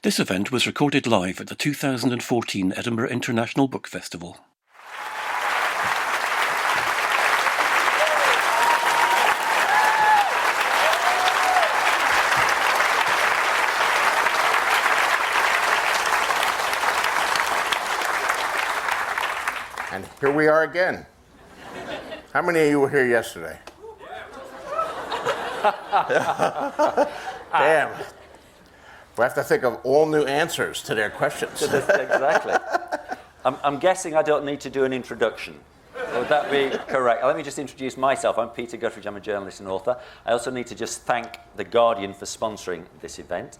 This event was recorded live at the 2014 Edinburgh International Book Festival. And here we are again. How many of you were here yesterday? Damn. We have to think of all new answers to their questions. Exactly. I'm guessing I don't need to do an introduction. Would that be correct? Let me just introduce myself. I'm Peter Guttridge. I'm a journalist and author. I also need to just thank The Guardian for sponsoring this event.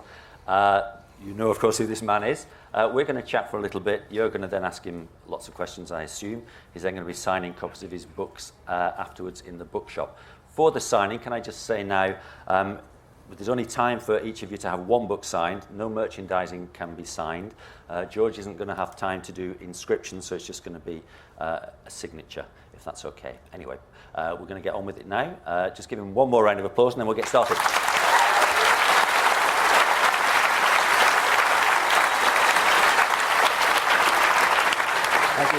You know, of course, who this man is. We're going to chat for a little bit. You're going to then ask him lots of questions, I assume. He's then going to be signing copies of his books afterwards in the bookshop. For the signing, can I just say now, there's only time for each of you to have one book signed. No merchandising can be signed. George isn't going to have time to do inscriptions, so it's just going to be a signature, if that's okay. Anyway, we're going to get on with it now. Just give him one more round of applause, and then we'll get started. Thank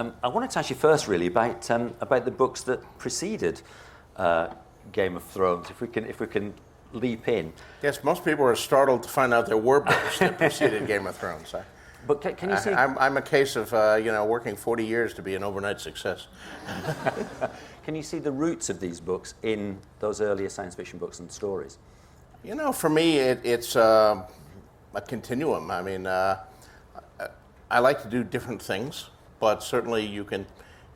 you. I wanted to ask you first, really, about the books that preceded Game of Thrones. If we can leap in. Yes, most people are startled to find out there were books that preceded Game of Thrones. But can you see? I'm a case of working 40 years to be an overnight success. Can you see the roots of these books in those earlier science fiction books and stories? You know, for me, it's a continuum. I mean, I like to do different things, but certainly you can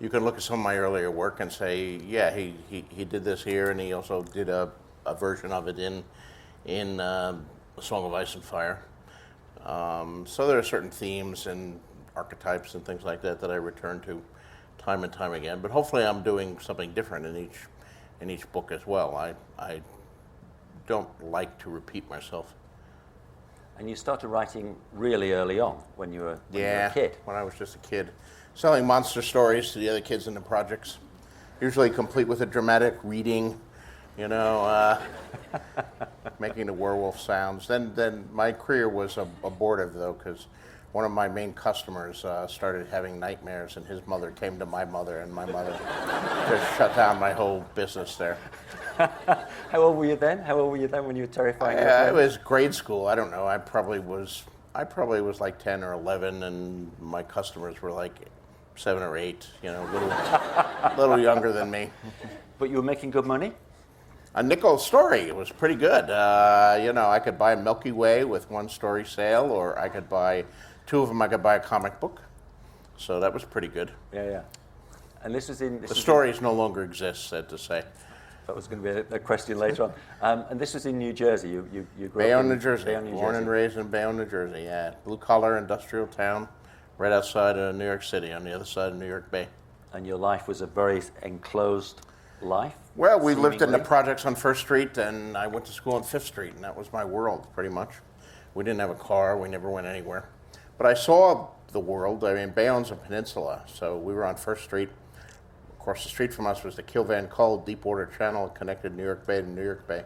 look at some of my earlier work and say, yeah, he did this here, and he also did a version of it in Song of Ice and Fire. So there are certain themes and archetypes and things like that I return to time and time again. But hopefully I'm doing something different in each book as well. I don't like to repeat myself. And you started writing really early on when you were a kid. When I was just a kid. Selling monster stories to the other kids in the projects, usually complete with a dramatic reading, making the werewolf sounds. Then my career was abortive, though, because one of my main customers started having nightmares, and his mother came to my mother, and my mother just shut down my whole business there. How old were you then? When you were terrifying? It was grade school. I don't know. I probably was like 10 or 11, and my customers were like 7 or 8, little younger than me. But you were making good money? A nickel story was pretty good. I could buy Milky Way with one story sale, or I could buy two of them. I could buy a comic book, so that was pretty good. Yeah. And this was in the stories no longer exist, sad to say. That was going to be a question later on. And this was in New Jersey. You grew up Bayonne, in New Jersey. Bayonne, New Born Jersey. and raised in Bayonne, New Jersey. Yeah, blue-collar industrial town, right outside of New York City, on the other side of New York Bay. And your life was a very enclosed life? Well, we lived in the projects on First Street, and I went to school on Fifth Street, and that was my world, pretty much. We didn't have a car. We never went anywhere. But I saw the world. I mean, Bayonne's a peninsula, so we were on First Street. Across the street from us was the Kill Van Kull Deepwater Channel, connected New York Bay to New York Bay.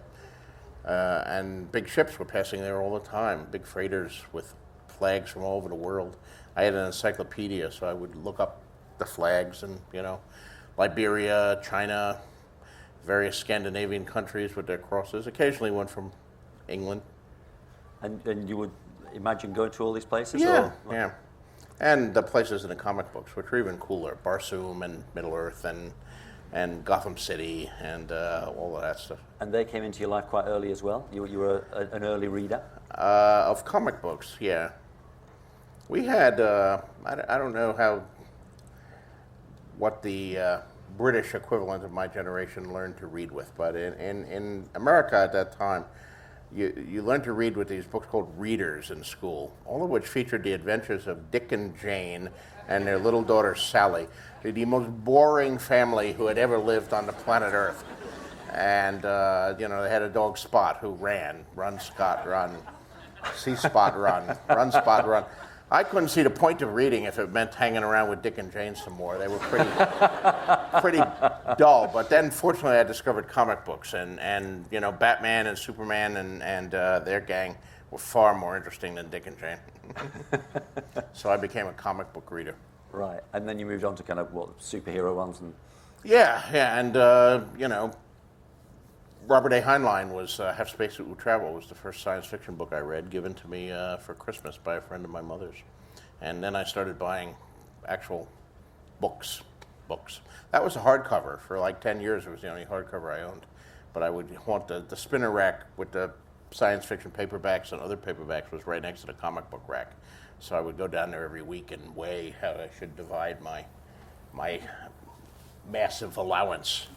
And big ships were passing there all the time, big freighters with flags from all over the world. I had an encyclopedia, so I would look up the flags and, Liberia, China, various Scandinavian countries with their crosses, occasionally one from England. And you would imagine going to all these places? Yeah, yeah. And the places in the comic books, which were even cooler, Barsoom and Middle-earth and Gotham City and all of that stuff. And they came into your life quite early as well? You were an early reader? Of comic books, yeah. We had, I don't know what the British equivalent of my generation learned to read with, but in America at that time, you learned to read with these books called readers in school, all of which featured the adventures of Dick and Jane and their little daughter Sally, the most boring family who had ever lived on the planet Earth. And, they had a dog Spot who ran, run, Scott, run, see Spot, run, Spot, run. I couldn't see the point of reading if it meant hanging around with Dick and Jane some more. They were pretty dull. But then, fortunately, I discovered comic books, and Batman and Superman and their gang were far more interesting than Dick and Jane. So I became a comic book reader. Right, and then you moved on to kind of what superhero ones and. Yeah, and Robert A. Heinlein was Have Spacesuit Will Travel was the first science fiction book I read, given to me for Christmas by a friend of my mother's. And then I started buying actual books. That was a hardcover. For like 10 years, it was the only hardcover I owned. But I would want the spinner rack with the science fiction paperbacks and other paperbacks was right next to the comic book rack. So I would go down there every week and weigh how I should divide my massive allowance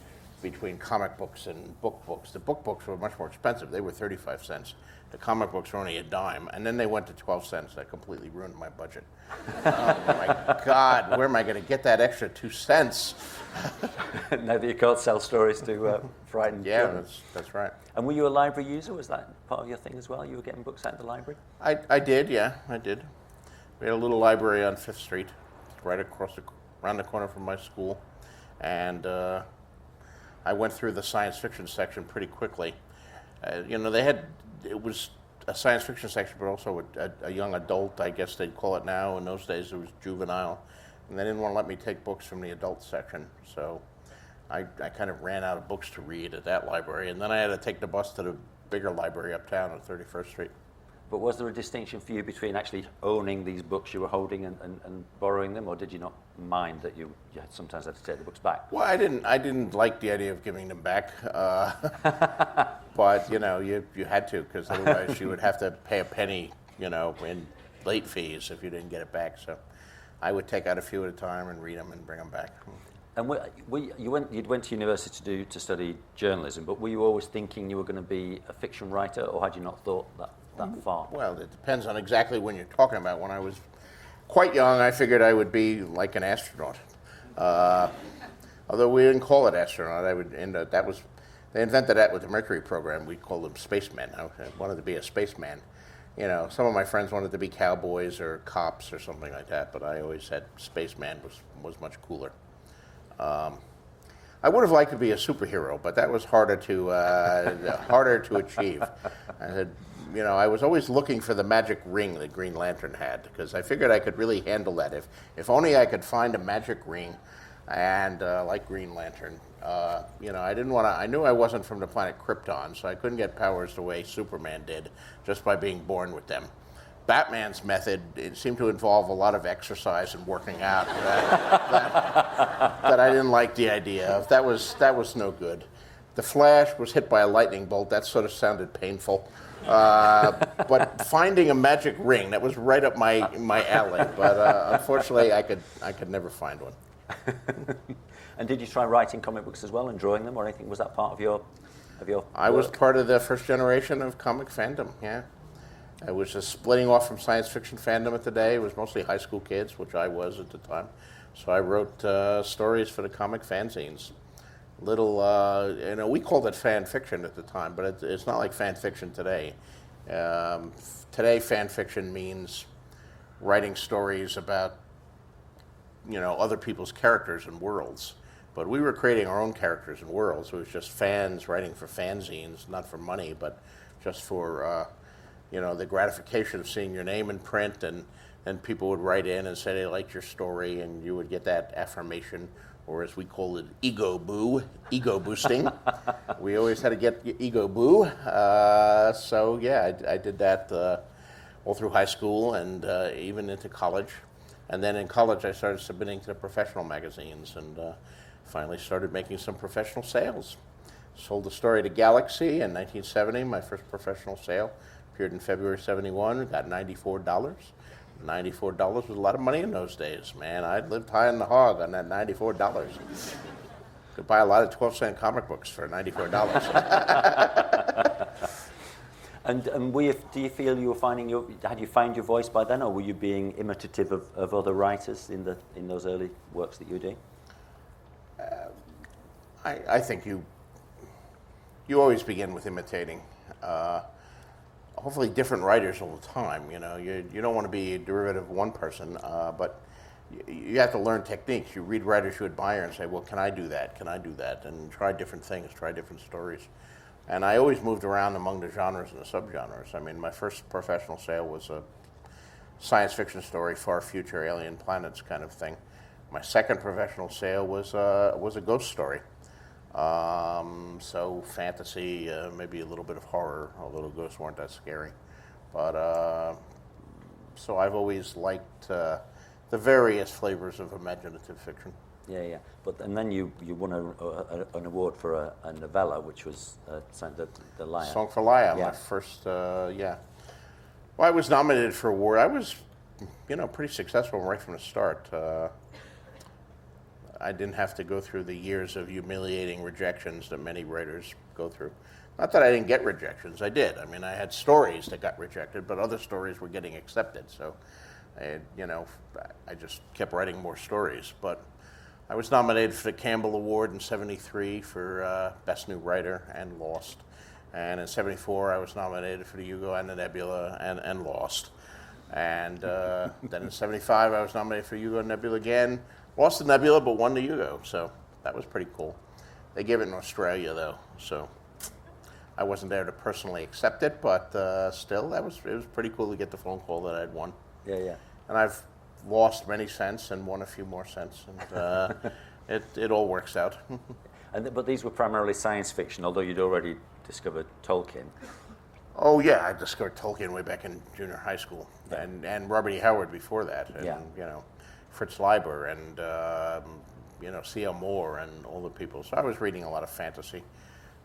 between comic books and book books. The book books were much more expensive. They were 35 cents. The comic books were only a dime, and then they went to 12 cents. That completely ruined my budget. Oh my God, where am I going to get that extra 2 cents? Now that you can't sell stories to frightened Yeah, children. that's right. And were you a library user? Was that part of your thing as well? You were getting books out of the library? I did, yeah, I did. We had a little library on 5th Street, right around the corner from my school. And I went through the science fiction section pretty quickly. It was a science fiction section, but also a young adult, I guess they'd call it now. In those days, it was juvenile. And they didn't want to let me take books from the adult section. So I kind of ran out of books to read at that library. And then I had to take the bus to the bigger library uptown on 31st Street. But was there a distinction for you between actually owning these books you were holding and borrowing them, or did you not mind that you sometimes had to take the books back? Well, I didn't like the idea of giving them back, but you had to, because otherwise you would have to pay a penny, in late fees if you didn't get it back. So I would take out a few at a time and read them and bring them back. And you went to university to study journalism, but were you always thinking you were going to be a fiction writer, or had you not thought that far? Well, it depends on exactly when you're talking about. When I was quite young, I figured I would be like an astronaut. Although we didn't call it astronaut, they invented that with the Mercury program. We called them spacemen. I wanted to be a spaceman. Some of my friends wanted to be cowboys or cops or something like that, but I always said spaceman was much cooler. I would have liked to be a superhero, but that was harder to achieve. I was always looking for the magic ring that Green Lantern had, because I figured I could really handle that. If only I could find a magic ring, and like Green Lantern, I knew I wasn't from the planet Krypton, so I couldn't get powers the way Superman did, just by being born with them. Batman's method, it seemed to involve a lot of exercise and working out that I didn't like the idea of. That was no good. The Flash was hit by a lightning bolt. That sort of sounded painful. But finding a magic ring, that was right up my alley. But unfortunately, I could never find one. And did you try writing comic books as well and drawing them, or anything? Was that part of your I was work? part of the first generation of comic fandom, yeah. I was just splitting off from science fiction fandom at the day. It was mostly high school kids, which I was at the time. So I wrote stories for the comic fanzines. We called it fan fiction at the time, but it's not like fan fiction today. Today, fan fiction means writing stories about, other people's characters and worlds. But we were creating our own characters and worlds. It was just fans writing for fanzines, not for money, but just for the gratification of seeing your name in print, and people would write in and say they liked your story, and you would get that affirmation, or as we call it, ego boosting. We always had to get ego boo. So yeah, I did that all through high school and even into college. And then in college, I started submitting to the professional magazines, and finally started making some professional sales. Sold the story to Galaxy in 1970, my first professional sale. Appeared in February '71, got $94. $94 was a lot of money in those days, man. I lived high on the hog on that $94. Could buy a lot of 12-cent comic books for $94. And do you feel you were had you found your voice by then, or were you being imitative of other writers in those early works that you were doing? I think you always begin with imitating. Hopefully different writers all the time. You don't want to be a derivative of one person, but you have to learn techniques. You read writers you admire and say, well, can I do that? Can I do that? And try different things, try different stories. And I always moved around among the genres and the subgenres. I mean, my first professional sale was a science fiction story, far future alien planets kind of thing. My second professional sale was a ghost story. So fantasy, maybe a little bit of horror, although the ghosts weren't that scary. But so I've always liked the various flavors of imaginative fiction. Yeah, yeah. But and then you won an award for a novella, which was the Liar. Song for Liar, Yeah. my first, yeah. Well, I was nominated for an award. I was, pretty successful right from the start. I didn't have to go through the years of humiliating rejections that many writers go through. Not that I didn't get rejections, I did. I mean, I had stories that got rejected, but other stories were getting accepted. So, I just kept writing more stories. But I was nominated for the Campbell Award in '73 for Best New Writer and lost. And in '74, I was nominated for the Hugo and the Nebula and lost. And then in '75, I was nominated for Hugo and Nebula again. Lost the Nebula, but won the Hugo, so that was pretty cool. They gave it in Australia, though, so I wasn't there to personally accept it, but still, it was pretty cool to get the phone call that I'd won. Yeah, yeah. And I've lost many since and won a few more since, and it all works out. But these were primarily science fiction, although you'd already discovered Tolkien. Oh yeah, I discovered Tolkien way back in junior high school, and Robert E. Howard before that, and Fritz Leiber and C.L. Moore and all the people. So I was reading a lot of fantasy,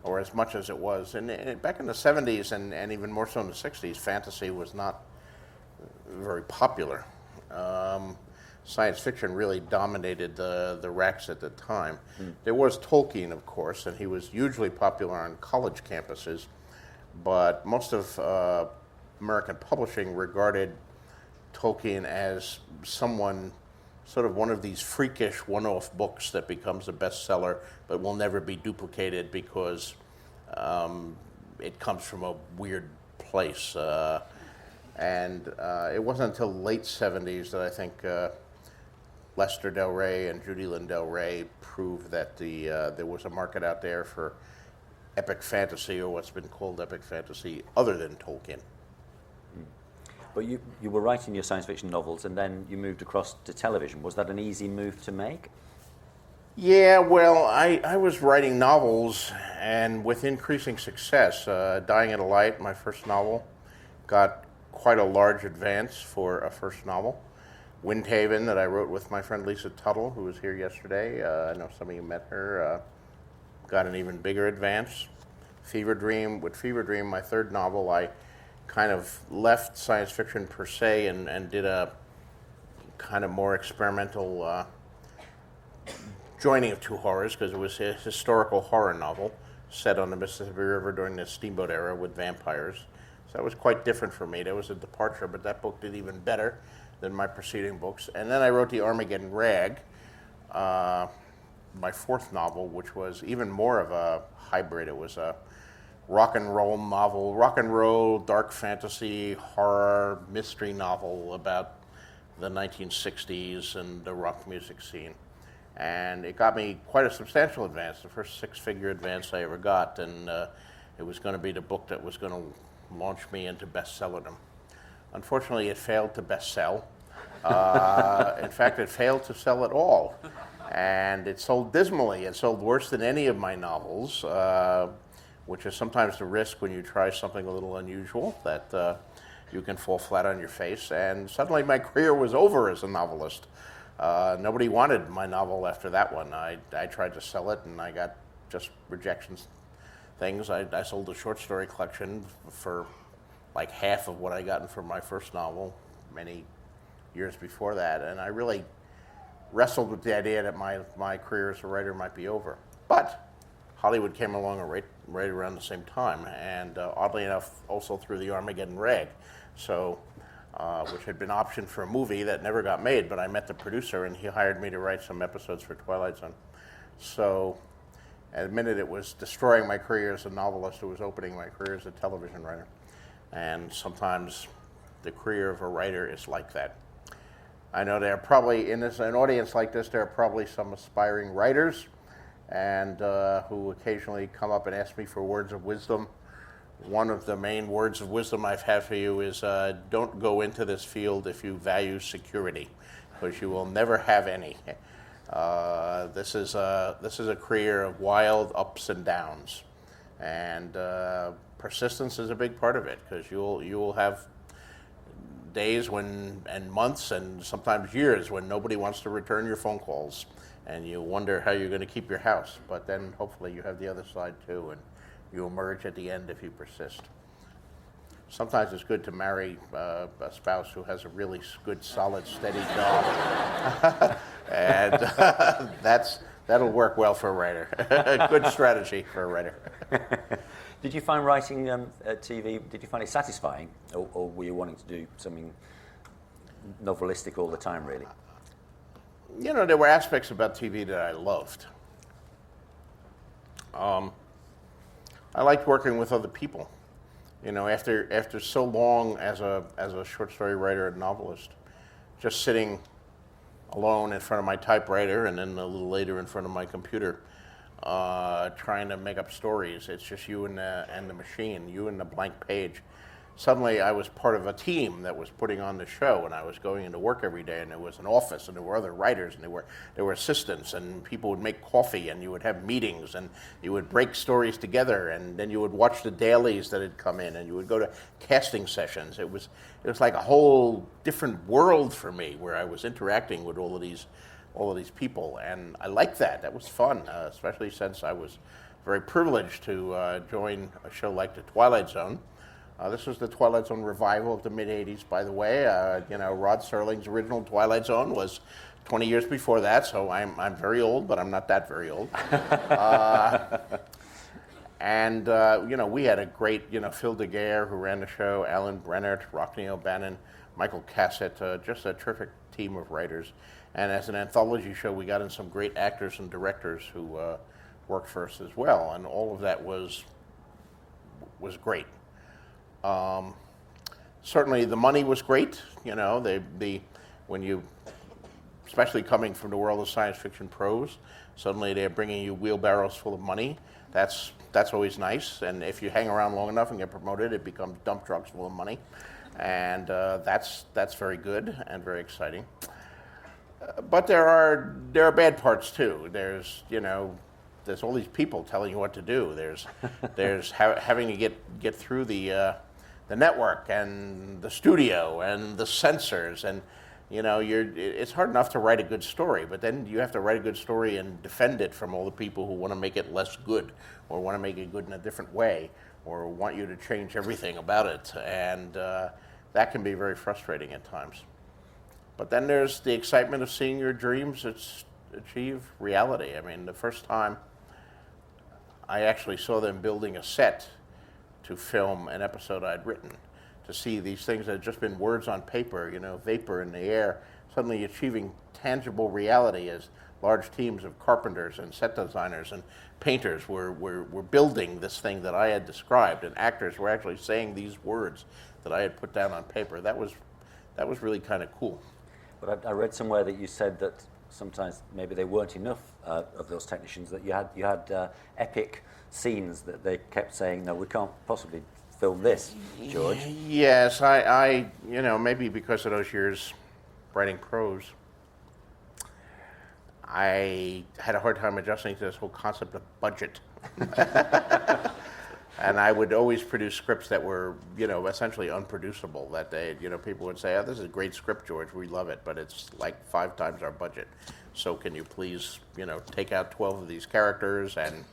or as much as it was. And back in the '70s and even more so in the '60s, fantasy was not very popular. Science fiction really dominated the racks at the time. There was Tolkien, of course, and he was hugely popular on college campuses. But most of American publishing regarded Tolkien as someone, sort of one of these freakish one-off books that becomes a bestseller but will never be duplicated because it comes from a weird place. And it wasn't until late '70s that I think Lester Del Rey and Judy Lynn Del Rey proved that there was a market out there for epic fantasy, or what's been called epic fantasy, other than Tolkien. But you were writing your science fiction novels, and then you moved across to television. Was that an easy move to make? Yeah, well, I was writing novels, and with increasing success. Dying at a Light, my first novel, got quite a large advance for a first novel. Windhaven, that I wrote with my friend Lisa Tuttle, who was here yesterday. I know some of you met her. Got an even bigger advance. Fever Dream, my third novel, I kind of left science fiction per se and did a kind of more experimental joining of two horrors, because it was a historical horror novel set on the Mississippi River during the steamboat era with vampires. So that was quite different for me. That was a departure, but that book did even better than my preceding books. And then I wrote the Armageddon Rag, my fourth novel, which was even more of a hybrid. It was a rock and roll novel, rock and roll, dark fantasy, horror, mystery novel about the 1960s and the rock music scene. And it got me quite a substantial advance, the first six-figure advance I ever got, and it was going to be the book that was going to launch me into bestsellerdom. Unfortunately, it failed to bestsell. In fact, it failed to sell at all. And it sold dismally. It sold worse than any of my novels, which is sometimes the risk when you try something a little unusual, that you can fall flat on your face. And suddenly my career was over as a novelist. Nobody wanted my novel after that one. I tried to sell it, and I got just rejections, things. I sold a short story collection for like half of what I gotten for my first novel many years before that. And I really wrestled with the idea that my career as a writer might be over. But Hollywood came along right around the same time, and oddly enough, also through the Armageddon Rag, so which had been optioned for a movie that never got made. But I met the producer, and he hired me to write some episodes for Twilight Zone. So, at the minute it was destroying my career as a novelist, it was opening my career as a television writer. And sometimes the career of a writer is like that. I know there are probably, in an audience like this, there are probably some aspiring writers, and who occasionally come up and ask me for words of wisdom. One of the main words of wisdom I've had for you is don't go into this field if you value security, because you will never have any. This is a career of wild ups and downs, and persistence is a big part of it, because you will have days and months and sometimes years when nobody wants to return your phone calls, and you wonder how you're going to keep your house. But then hopefully you have the other side too, and you emerge at the end if you persist. Sometimes it's good to marry a spouse who has a really good, solid, steady job, and that'll work well for a writer. A good strategy for a writer. Did you find writing TV, did you find it satisfying, or were you wanting to do something novelistic all the time, really? You know, there were aspects about TV that I loved. I liked working with other people. You know, after so long as a short story writer and novelist, just sitting alone in front of my typewriter and then a little later in front of my computer, trying to make up stories. It's just you and the machine, you and the blank page. Suddenly I was part of a team that was putting on the show, and I was going into work every day, and there was an office, and there were other writers, and there were assistants, and people would make coffee, and you would have meetings, and you would break stories together, and then you would watch the dailies that had come in, and you would go to casting sessions. It was like a whole different world for me, where I was interacting with all of these people, and I liked that. That was fun, especially since I was very privileged to join a show like The Twilight Zone. This was the Twilight Zone revival of the mid-'80s, by the way. You know, Rod Serling's original Twilight Zone was 20 years before that, so I'm very old, but I'm not that very old. You know, we had a great, you know, Phil DeGuerre, who ran the show, Alan Brennert, Rockne O'Bannon, Michael Cassett, just a terrific team of writers. And as an anthology show, we got in some great actors and directors who worked for us as well, and all of that was great. Certainly the money was great, you know, when you, especially coming from the world of science fiction prose, suddenly they're bringing you wheelbarrows full of money. That's always nice, and if you hang around long enough and get promoted, it becomes dump trucks full of money, and that's very good and very exciting. But there are bad parts too. There's all these people telling you what to do. There's having to get through the network and the studio and the censors, and you know, it's hard enough to write a good story, but then you have to write a good story and defend it from all the people who want to make it less good, or want to make it good in a different way, or want you to change everything about it, and that can be very frustrating at times. But then there's the excitement of seeing your dreams achieve reality. I mean, the first time I actually saw them building a set to film an episode I'd written, to see these things that had just been words on paper, you know, vapor in the air, suddenly achieving tangible reality as large teams of carpenters and set designers and painters were building this thing that I had described, and actors were actually saying these words that I had put down on paper. That was really kind of cool. But I read somewhere that you said that sometimes maybe they weren't enough of those technicians, that you had epic scenes that they kept saying, no, we can't possibly film this, George. Yes, I you know, maybe because of those years writing prose, I had a hard time adjusting to this whole concept of budget. And I would always produce scripts that were, you know, essentially unproducible. That they, you know, people would say, "Oh, this is a great script, George. We love it, but it's like 5 times our budget. So can you please, you know, take out 12 of these characters, and,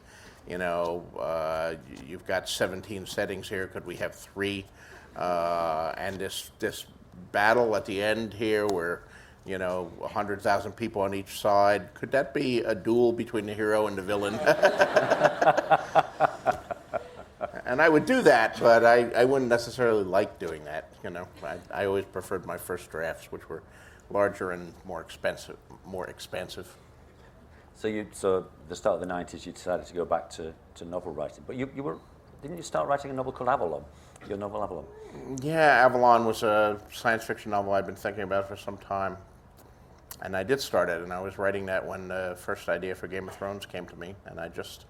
you know, you've got 17 settings here. Could we have 3? And this battle at the end here, where, you know, 100,000 people on each side. Could that be a duel between the hero and the villain?" And I would do that, but I wouldn't necessarily like doing that. You know, I always preferred my first drafts, which were larger and more expensive. So the start of the 90s, you decided to go back to novel writing, but didn't you start writing a novel called Avalon? Your novel Avalon. Yeah, Avalon was a science fiction novel I'd been thinking about for some time. And I did start it, and I was writing that when the first idea for Game of Thrones came to me, and I just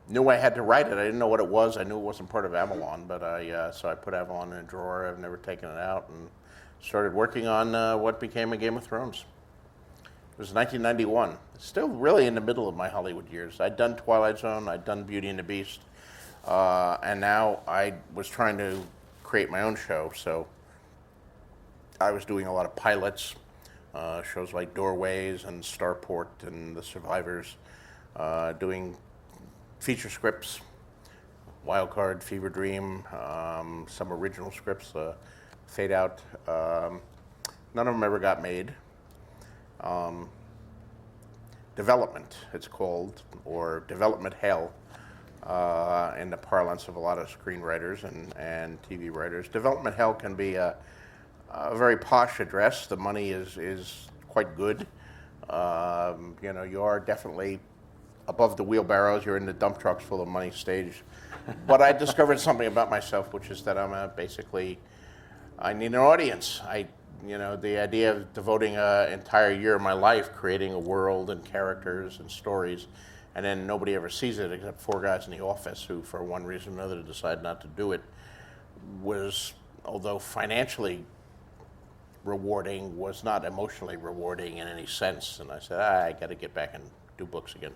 knew I had to write it. I didn't know what it was. I knew it wasn't part of Avalon, but so I put Avalon in a drawer. I've never taken it out, and started working on what became a Game of Thrones. It was 1991. Still really in the middle of my Hollywood years. I'd done Twilight Zone, I'd done Beauty and the Beast, and now I was trying to create my own show. So I was doing a lot of pilots, shows like Doorways and Starport and The Survivors, doing feature scripts, Wildcard, Fever Dream, some original scripts, Fade Out. None of them ever got made. Development, it's called, or development hell, in the parlance of a lot of screenwriters and TV writers. Development hell can be a very posh address. The money is quite good. You are definitely above the wheelbarrows. You're in the dump trucks full of money stage. But I discovered something about myself, which is that I need an audience. The idea of devoting an entire year of my life creating a world and characters and stories, and then nobody ever sees it except four guys in the office who, for one reason or another, decide not to do it, was, although financially rewarding, was not emotionally rewarding in any sense. And I said, I got to get back and do books again.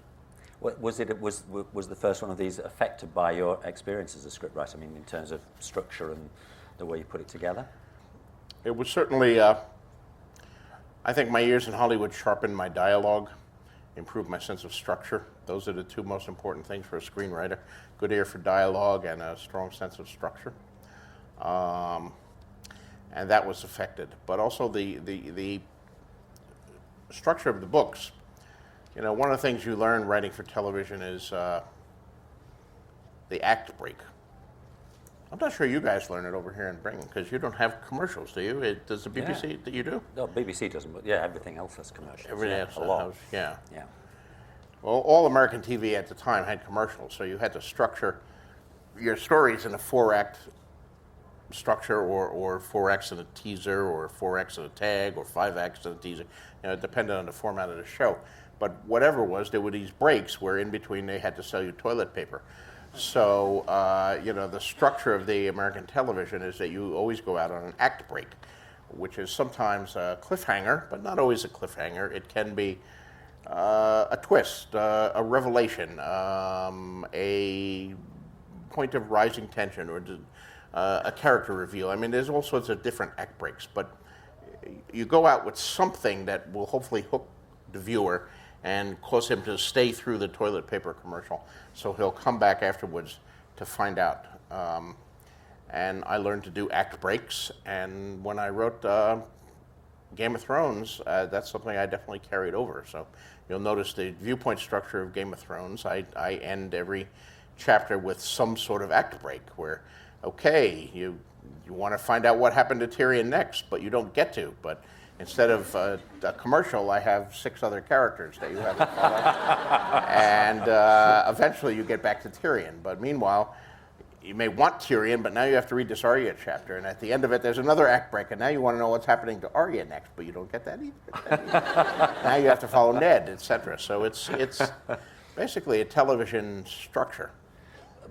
Was the first one of these affected by your experience as a scriptwriter? I mean, in terms of structure and the way you put it together? It was certainly, I think my years in Hollywood sharpened my dialogue, improved my sense of structure. Those are the two most important things for a screenwriter: good ear for dialogue and a strong sense of structure. And that was affected. But also the structure of the books. One of the things you learn writing for television is the act break. I'm not sure you guys learn it over here in Brighton, because you don't have commercials, do you? Does the BBC, that you do? No, BBC doesn't, but yeah, everything else has commercials. Everything else, a lot. Yeah. Yeah. Well, all American TV at the time had commercials, so you had to structure your stories in a 4-act structure, or 4 acts in a teaser, or 4 acts in a tag, or 5 acts in a teaser. It depended on the format of the show. But whatever it was, there were these breaks where in between they had to sell you toilet paper. So, the structure of the American television is that you always go out on an act break, which is sometimes a cliffhanger, but not always a cliffhanger. It can be a twist, a revelation, a point of rising tension, or a character reveal. I mean, there's all sorts of different act breaks, but you go out with something that will hopefully hook the viewer and cause him to stay through the toilet paper commercial, so he'll come back afterwards to find out. And I learned to do act breaks, and when I wrote Game of Thrones, that's something I definitely carried over. So you'll notice the viewpoint structure of Game of Thrones. I end every chapter with some sort of act break where, okay, you want to find out what happened to Tyrion next, but you don't get to. But instead of a commercial, I have 6 other characters that you have to follow. And eventually you get back to Tyrion. But meanwhile, you may want Tyrion, but now you have to read this Arya chapter. And at the end of it, there's another act break. And now you want to know what's happening to Arya next, but you don't get that either. Now you have to follow Ned, etc. So it's basically a television structure.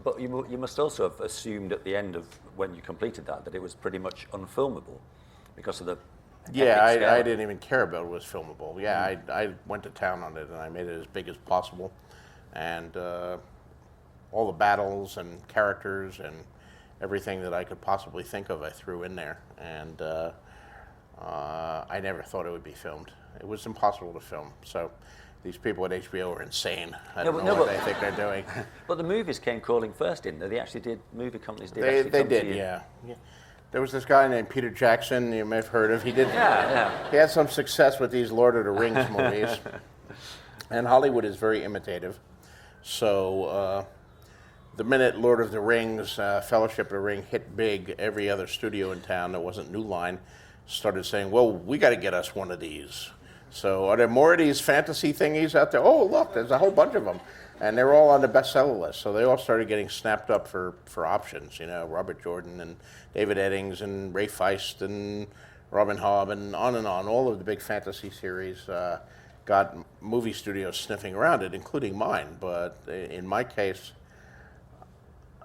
But you must also have assumed at the end of when you completed that it was pretty much unfilmable because of the Yeah, I didn't even care about it was filmable. Yeah, I went to town on it, and I made it as big as possible. And all the battles and characters and everything that I could possibly think of, I threw in there. And I never thought it would be filmed. It was impossible to film. So these people at HBO are insane. I don't know what they think they're doing. But the movies came calling first, didn't they? They actually did, movie companies did They actually come did, to you. yeah. There was this guy named Peter Jackson, you may have heard of. He did. Yeah. He had some success with these Lord of the Rings movies. And Hollywood is very imitative. So the minute Lord of the Rings, Fellowship of the Ring hit big, every other studio in town that wasn't New Line started saying, well, we got to get us one of these. So are there more of these fantasy thingies out there? Oh, look, there's a whole bunch of them. And they're all on the bestseller list. So they all started getting snapped up for options. Robert Jordan and David Eddings and Ray Feist and Robin Hobb, and on. All of the big fantasy series got movie studios sniffing around it, including mine. But in my case,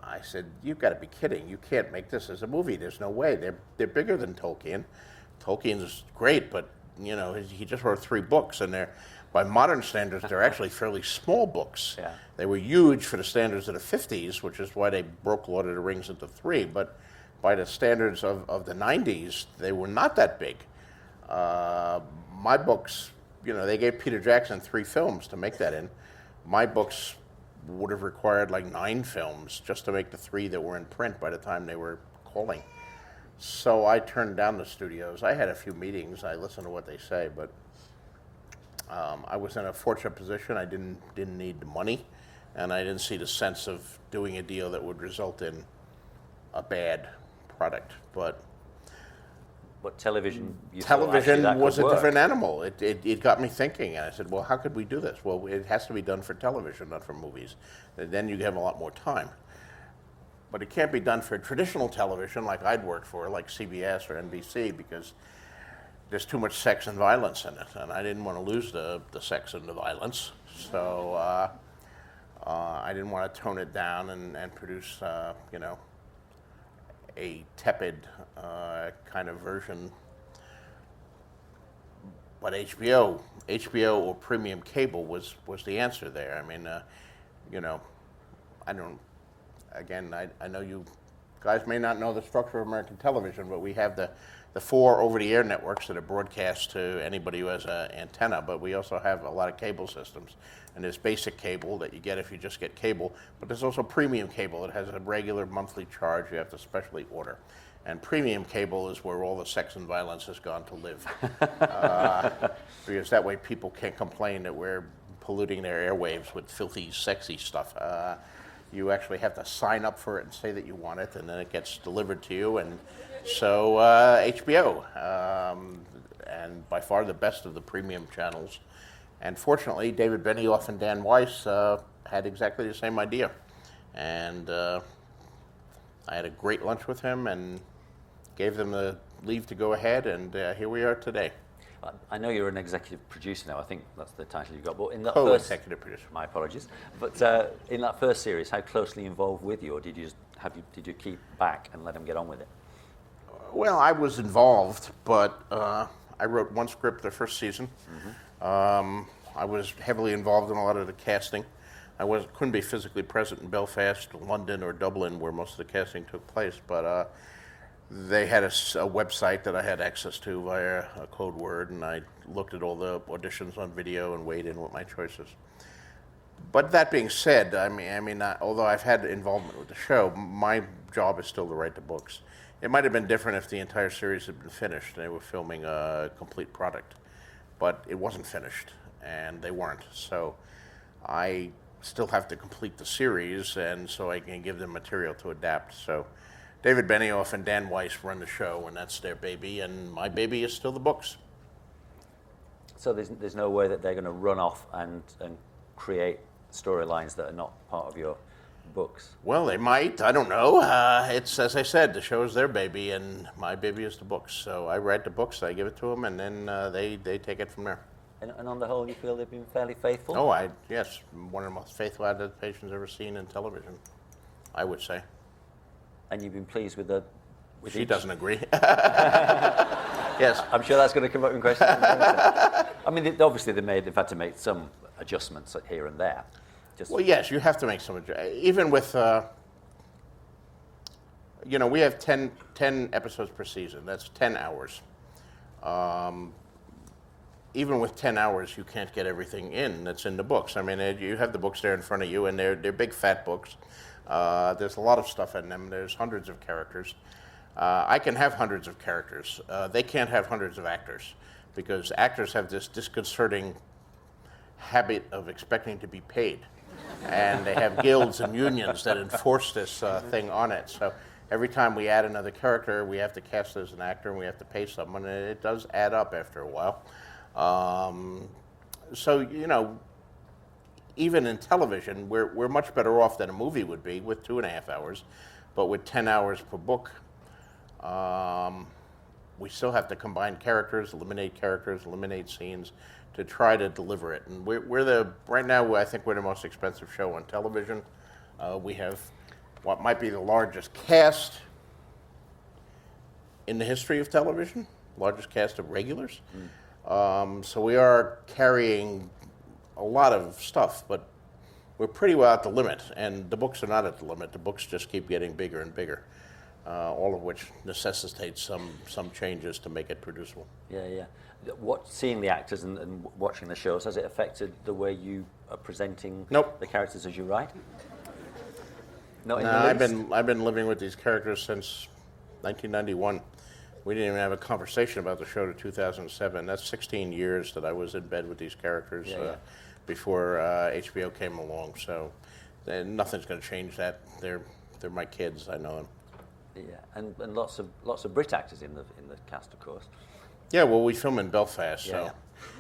I said, "You've got to be kidding! You can't make this as a movie. There's no way. They're bigger than Tolkien. Tolkien's great, but he just wrote 3 books, and by modern standards, they're actually fairly small books. Yeah. They were huge for the standards of the 50s, which is why they broke Lord of the Rings into 3. But by the standards of the 90s, they were not that big. My books, they gave Peter Jackson 3 films to make that in. My books would have required like 9 films just to make the 3 that were in print by the time they were calling. So I turned down the studios. I had a few meetings. I listened to what they say, but I was in a fortunate position. I didn't need the money, and I didn't see the sense of doing a deal that would result in a bad product. But television was a different animal. It got me thinking, and I said, well, how could we do this? Well, it has to be done for television, not for movies. And then you have a lot more time. But it can't be done for traditional television like I'd worked for, like CBS or NBC, because there's too much sex and violence in it, and I didn't want to lose the sex and the violence. So I didn't want to tone it down and produce, a tepid kind of version. But HBO or premium cable was the answer there. I mean, I know you guys may not know the structure of American television, but we have the 4 over-the-air networks that are broadcast to anybody who has an antenna, but we also have a lot of cable systems. And there's basic cable that you get if you just get cable, but there's also premium cable that has a regular monthly charge you have to specially order. And premium cable is where all the sex and violence has gone to live. Because that way people can't complain that we're polluting their airwaves with filthy, sexy stuff. You actually have to sign up for it and say that you want it, and then it gets delivered to you. And so HBO, and by far the best of the premium channels. And fortunately, David Benioff and Dan Weiss had exactly the same idea. And I had a great lunch with him and gave them the leave to go ahead, and here we are today. I know you're an executive producer now. I think that's the title you got. But in that Co-executive producer. My apologies. But in that first series, how closely involved with you, or did you keep back and let them get on with it? Well, I was involved, but I wrote 1 script the first season. Mm-hmm. I was heavily involved in a lot of the casting. I couldn't be physically present in Belfast, London, or Dublin, where most of the casting took place, but they had a website that I had access to via a code word, and I looked at all the auditions on video and weighed in with my choices. But that being said, I mean, although I've had involvement with the show, my job is still to write the books. It might have been different if the entire series had been finished and they were filming a complete product, but it wasn't finished, and they weren't. So I still have to complete the series, and so I can give them material to adapt. So David Benioff and Dan Weiss run the show, and that's their baby, and my baby is still the books. So there's no way that they're going to run off and create storylines that are not part of your books? Well, they might. I don't know. It's, as I said, the show is their baby, and my baby is the books. So I write the books, I give it to them, and then they take it from there. And on the whole, you feel they've been fairly faithful? Oh, yes. One of the most faithful adaptations ever seen in television, I would say. And you've been pleased with She each? doesn't agree. Yes. I'm sure that's going to come up in questions. I mean, obviously they've had to make some adjustments here and there. Well, yes, you have to make some adjustments. Even with, we have 10 episodes per season. That's 10 hours. Even with 10 hours, you can't get everything in that's in the books. I mean, you have the books there in front of you, and they're big, fat books. There's a lot of stuff in them. There's hundreds of characters. I can have hundreds of characters. They can't have hundreds of actors, because actors have this disconcerting habit of expecting to be paid. And they have guilds and unions that enforce this thing on it. So every time we add another character, we have to cast as an actor, and we have to pay someone, and it does add up after a while. So, even in television, we're much better off than a movie would be with 2.5 hours, but with 10 hours per book, we still have to combine characters, eliminate scenes to try to deliver it. And right now, I think we're the most expensive show on television. We have what might be the largest cast in the history of television, largest cast of regulars. So we are carrying a lot of stuff, but we're pretty well at the limit, and the books are not at the limit. The books just keep getting bigger and bigger, all of which necessitates some changes to make it producible. Yeah. Seeing the actors and watching the shows, has it affected the way you are presenting Nope. the characters as you write? Not in No, the least? I've been living with these characters since 1991. We didn't even have a conversation about the show to 2007. That's 16 years that I was in bed with these characters before HBO came along. So nothing's going to change that. They're my kids. I know them. Yeah, and lots of Brit actors in the cast, of course. Yeah, well, we film in Belfast, so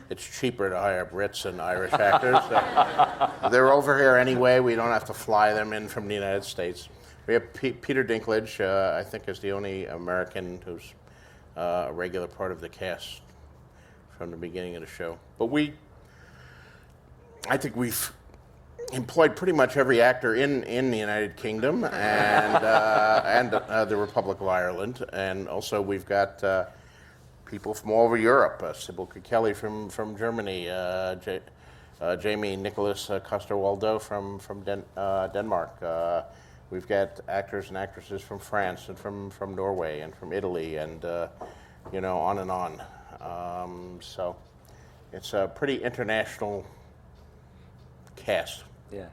it's cheaper to hire Brits and Irish actors. So they're over here anyway. We don't have to fly them in from the United States. We have Peter Dinklage, I think, is the only American who's a regular part of the cast from the beginning of the show. But I think we've employed pretty much every actor in the United Kingdom and the Republic of Ireland, and also we've got people from all over Europe. Sybil Kelly from Germany, Jamie Nicholas Coster-Waldau from Denmark. We've got actors and actresses from France and from Norway and from Italy, and on and on. So it's a pretty international cast. Yeah.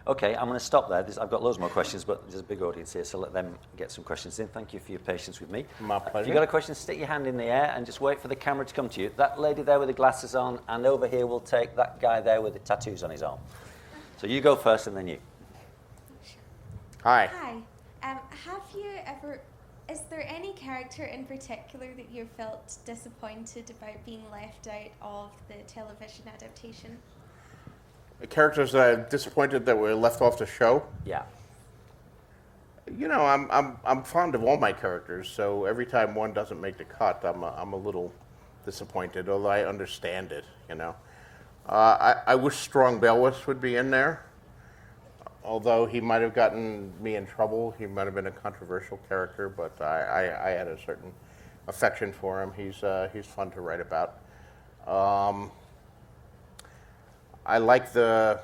Okay, I'm going to stop there. I've got loads more questions, but there's a big audience here, so let them get some questions in. Thank you for your patience with me. My pleasure. If you've got a question, stick your hand in the air and just wait for the camera to come to you. That lady there with the glasses on, and over here we'll take that guy there with the tattoos on his arm. So you go first and then you. Hi. Is there any character in particular that you felt disappointed about being left out of the television adaptation? The characters that I'm disappointed that were left off the show? Yeah. I'm fond of all my characters, so every time one doesn't make the cut, I'm a little disappointed, although I understand it, I wish Strong Belwis would be in there. Although he might have gotten me in trouble, he might have been a controversial character, but I had a certain affection for him. He's fun to write about. I like the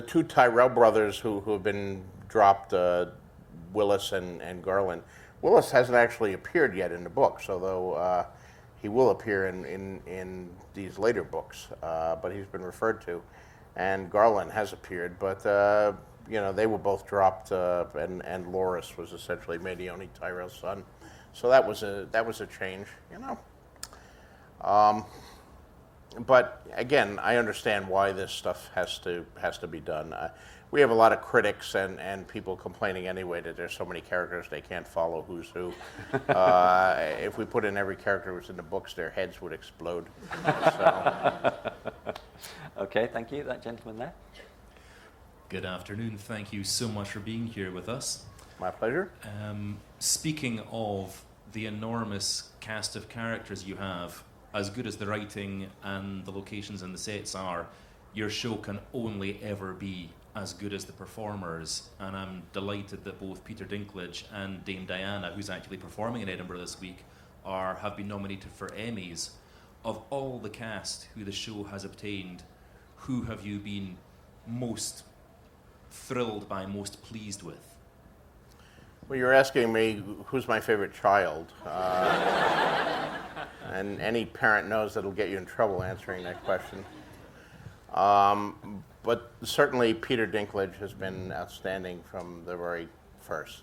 two Tyrell brothers who have been dropped, Willis and Garland. Willis hasn't actually appeared yet in the books, although he will appear in these later books, but he's been referred to. And Garland has appeared, but they were both dropped, and Loris was essentially made the only Tyrell's son. So that was a change, But again, I understand why this stuff has to be done. We have a lot of critics and people complaining anyway that there's so many characters they can't follow who's who. If we put in every character who was in the books, their heads would explode. So. Okay, thank you. That gentleman there. Good afternoon. Thank you so much for being here with us. My pleasure. Speaking of the enormous cast of characters you have, as good as the writing and the locations and the sets are, your show can only ever be as good as the performers. And I'm delighted that both Peter Dinklage and Dame Diana, who's actually performing in Edinburgh this week, have been nominated for Emmys. Of all the cast who the show has obtained, who have you been most thrilled by, most pleased with? Well, you're asking me who's my favorite child. And any parent knows that it'll get you in trouble answering that question. But certainly Peter Dinklage has been outstanding from the very first.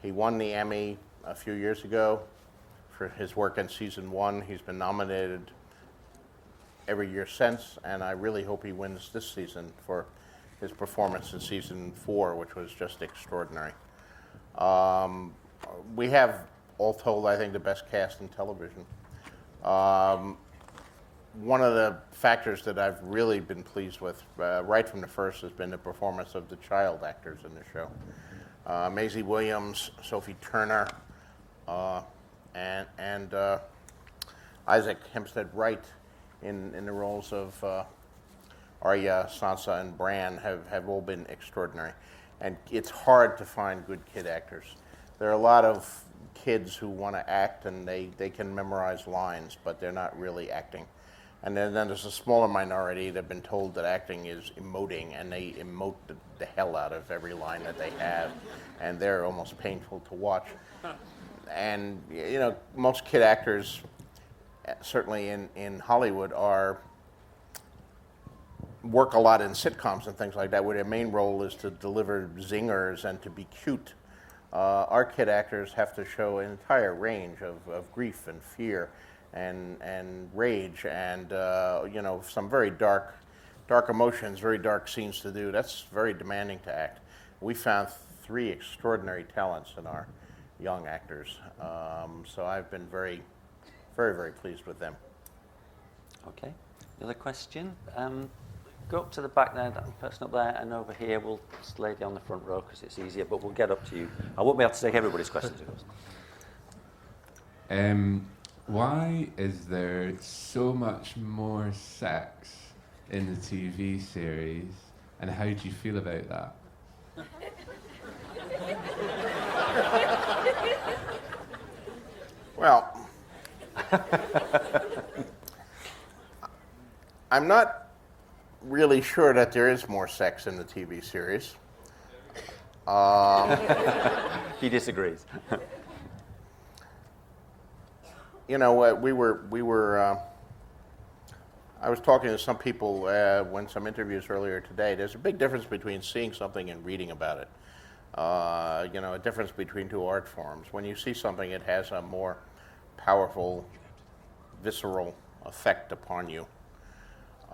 He won the Emmy a few years ago for his work in season 1. He's been nominated every year since, and I really hope he wins this season for his performance in season 4, which was just extraordinary. We have, all told, I think the best cast in television. One of the factors that I've really been pleased with right from the first has been the performance of the child actors in the show. Maisie Williams, Sophie Turner, and Isaac Hempstead Wright in the roles of Arya, Sansa, and Bran have all been extraordinary. And it's hard to find good kid actors. There are a lot of kids who want to act and they can memorize lines, but they're not really acting. And then there's a smaller minority that have been told that acting is emoting, and they emote the hell out of every line that they have, and they're almost painful to watch. And you know, most kid actors, certainly in Hollywood, work a lot in sitcoms and things like that, where their main role is to deliver zingers and to be cute. Our kid actors have to show an entire range of grief and fear and rage and you know, some very dark emotions, very dark scenes to do. That's very demanding to act. We found 3 extraordinary talents in our young actors, so I've been very, very, very pleased with them. Okay. Another question? Go up to the back there, that person up there, and over here. We'll just lay down the front row because it's easier, but we'll get up to you. I won't be able to take everybody's questions, of course. Why is there so much more sex in the TV series, and how do you feel about that? Well, I'm not really sure that there is more sex in the TV series. He disagrees. You know, I was talking to some people when some interviews earlier today. There's a big difference between seeing something and reading about it. You know, a difference between 2 art forms. When you see something, it has a more powerful, visceral effect upon you.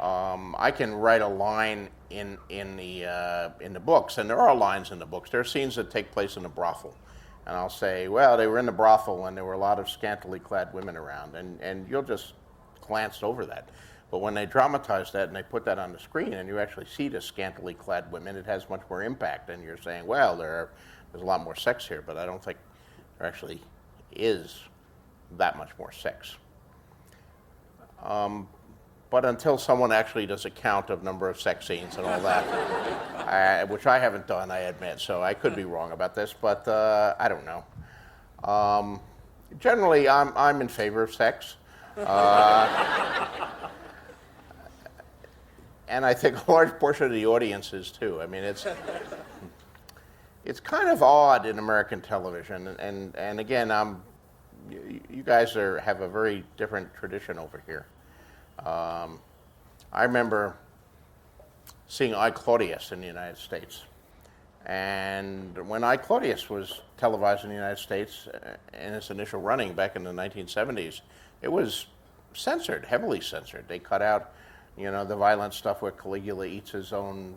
I can write a line in the books, and there are lines in the books. There are scenes that take place in a brothel, and I'll say, well, they were in the brothel, and there were a lot of scantily clad women around, and you'll just glance over that. But when they dramatize that and they put that on the screen, and you actually see the scantily clad women, it has much more impact. And you're saying, well, there's a lot more sex here, but I don't think there actually is that much more sex. But until someone actually does a count of number of sex scenes and all that, which I haven't done, I admit, so I could be wrong about this, but I don't know. Generally, I'm in favor of sex. And I think a large portion of the audience is too. I mean, it's kind of odd in American television, and again, you guys have a very different tradition over here. I remember seeing I, Claudius in the United States. And when I, Claudius was televised in the United States in its initial running back in the 1970s, it was censored, heavily censored. They cut out, you know, the violent stuff where Caligula eats his own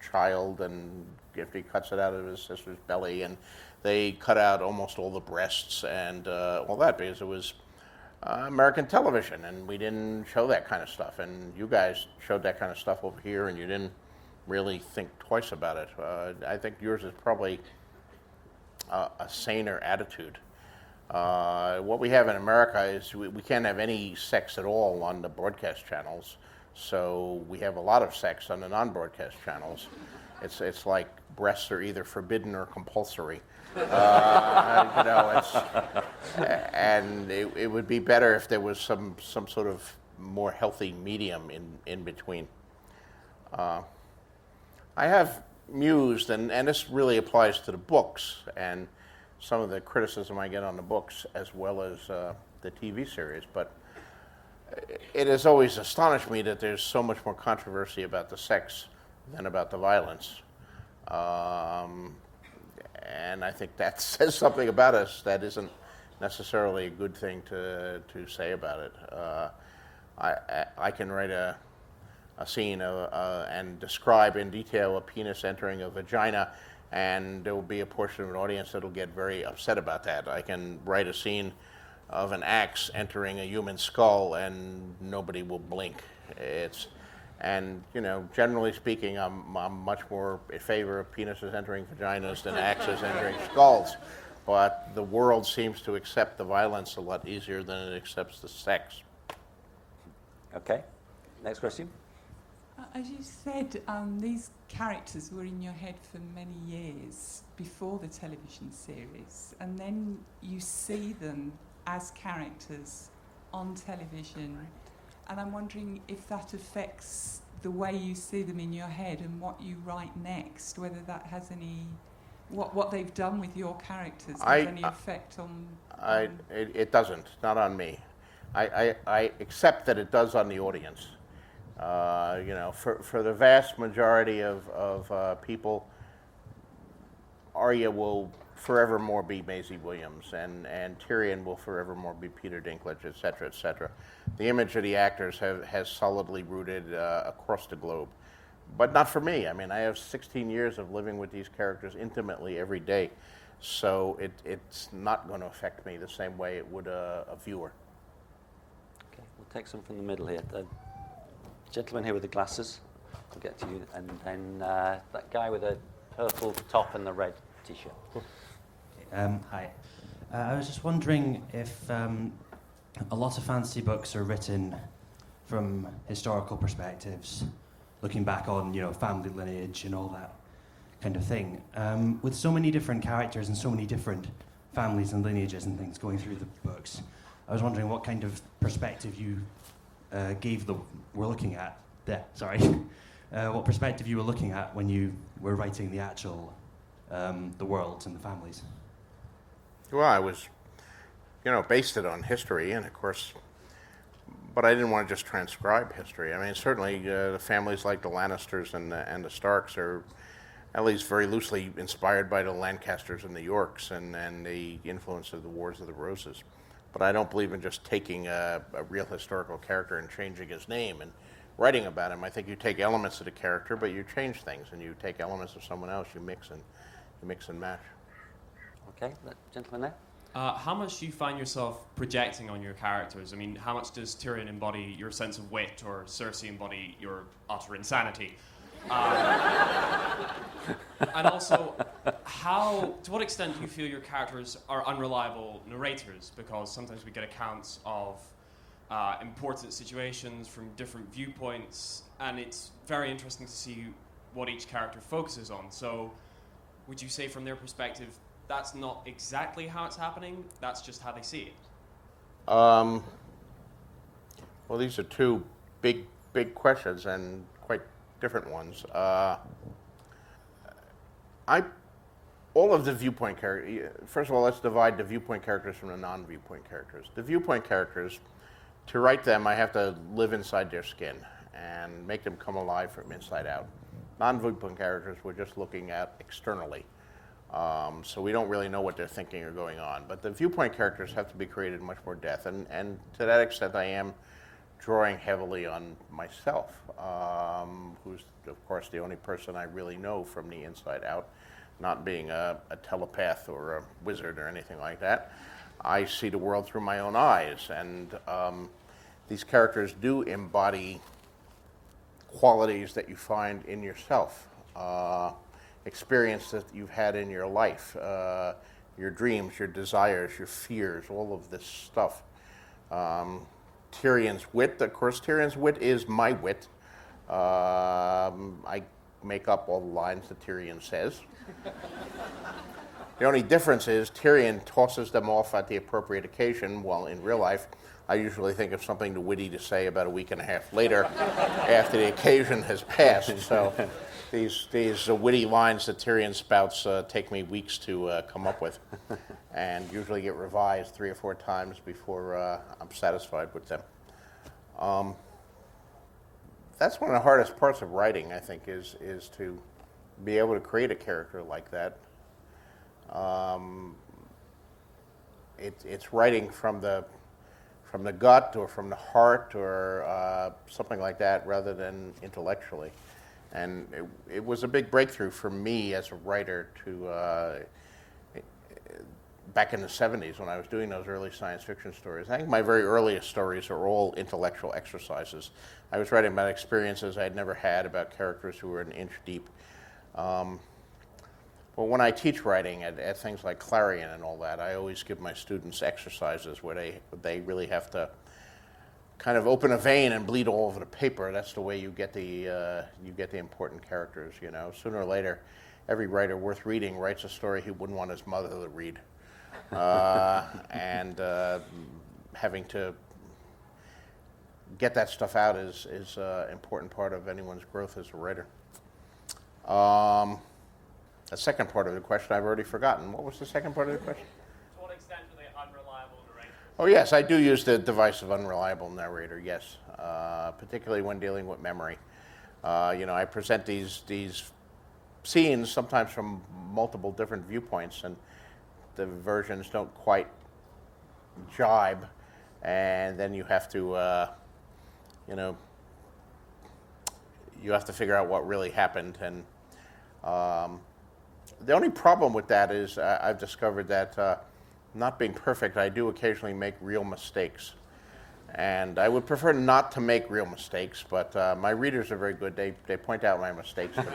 child and if he cuts it out of his sister's belly, and they cut out almost all the breasts and all that because it was American television, and we didn't show that kind of stuff. And you guys showed that kind of stuff over here, and you didn't really think twice about it. I think yours is probably a saner attitude. What we have in America is we can't have any sex at all on the broadcast channels, so we have a lot of sex on the non-broadcast channels. It's like breasts are either forbidden or compulsory. You know, and it would be better if there was some sort of more healthy medium in between. I have mused, and this really applies to the books and some of the criticism I get on the books as well as the TV series, but it has always astonished me that there's so much more controversy about the sex than about the violence. And I think that says something about us that isn't necessarily a good thing to say about it. I can write a scene and describe in detail a penis entering a vagina, and there will be a portion of an audience that will get very upset about that. I can write a scene of an axe entering a human skull, and nobody will blink. And you know, generally speaking, I'm much more in favor of penises entering vaginas than axes entering skulls. but the world seems to accept the violence a lot easier than it accepts the sex. Okay. Next question. As you said, these characters were in your head for many years before the television series, and then you see them as characters on television, and I'm wondering if that affects the way you see them in your head and what you write next, whether that has any, what they've done with your characters has any effect on... It doesn't, not on me. I accept that it does on the audience. For the vast majority of people, Arya will forevermore be Maisie Williams, and Tyrion will forevermore be Peter Dinklage, et cetera, et cetera. The image of the actors has solidly rooted across the globe. But not for me. I mean, I have 16 years of living with these characters intimately every day, so it's not going to affect me the same way it would a viewer. Okay, we'll take some from the middle here. The gentleman here with the glasses, I'll get to you, and then that guy with the purple top and the red t-shirt. Hi. I was just wondering if a lot of fantasy books are written from historical perspectives, looking back on, family lineage and all that kind of thing. With so many different characters and so many different families and lineages and things going through the books, I was wondering what kind of perspective you were looking at. What perspective you were looking at when you were writing the actual the worlds and the families. Well, I was, based it on history, and of course, but I didn't want to just transcribe history. I mean, certainly the families like the Lannisters and the Starks are at least very loosely inspired by the Lancasters and the Yorks and the influence of the Wars of the Roses. But I don't believe in just taking a real historical character and changing his name and writing about him. I think you take elements of the character, but you change things, and you take elements of someone else, you mix and match. Okay, that gentleman there. How much do you find yourself projecting on your characters? I mean, how much does Tyrion embody your sense of wit, or Cersei embody your utter insanity? And also, to what extent do you feel your characters are unreliable narrators? Because sometimes we get accounts of important situations from different viewpoints, and it's very interesting to see what each character focuses on. So, would you say from their perspective, that's not exactly how it's happening, that's just how they see it? Well, these are two big questions and quite different ones. All of the viewpoint characters, first of all, let's divide the viewpoint characters from the non-viewpoint characters. The viewpoint characters, to write them, I have to live inside their skin and make them come alive from inside out. Non-viewpoint characters we're just looking at externally. So we don't really know what they're thinking or going on. But the viewpoint characters have to be created in much more depth. And to that extent, I am drawing heavily on myself, who's, of course, the only person I really know from the inside out, not being a telepath or a wizard or anything like that. I see the world through my own eyes. And these characters do embody qualities that you find in yourself. Experience that you've had in your life, your dreams, your desires, your fears, all of this stuff. Tyrion's wit, of course, Tyrion's wit is my wit. I make up all the lines that Tyrion says. The only difference is Tyrion tosses them off at the appropriate occasion, while in real life, I usually think of something witty to say about a week and a half later after the occasion has passed. So these witty lines that Tyrion spouts take me weeks to come up with, and usually get revised 3 or 4 times before I'm satisfied with them. That's one of the hardest parts of writing, I think, is to be able to create a character like that. It's writing from the gut or from the heart or something like that, rather than intellectually. And it was a big breakthrough for me as a writer to, back in the 70s when I was doing those early science fiction stories. I think my very earliest stories are all intellectual exercises. I was writing about experiences I had never had, about characters who were an inch deep. Well, when I teach writing at things like Clarion and all that, I always give my students exercises where they really have to kind of open a vein and bleed all over the paper. That's the way you get the important characters. You know, sooner or later, every writer worth reading writes a story he wouldn't want his mother to read, and having to get that stuff out is an important part of anyone's growth as a writer. The second part of the question I've already forgotten. What was the second part of the question? To what extent are they unreliable narrators? Oh yes, I do use the device of unreliable narrator, yes, particularly when dealing with memory. I present these scenes sometimes from multiple different viewpoints, and the versions don't quite jibe, and then you have to, you have to figure out what really happened. And the only problem with that is I've discovered that not being perfect, I do occasionally make real mistakes. And I would prefer not to make real mistakes, but my readers are very good. They point out my mistakes to me.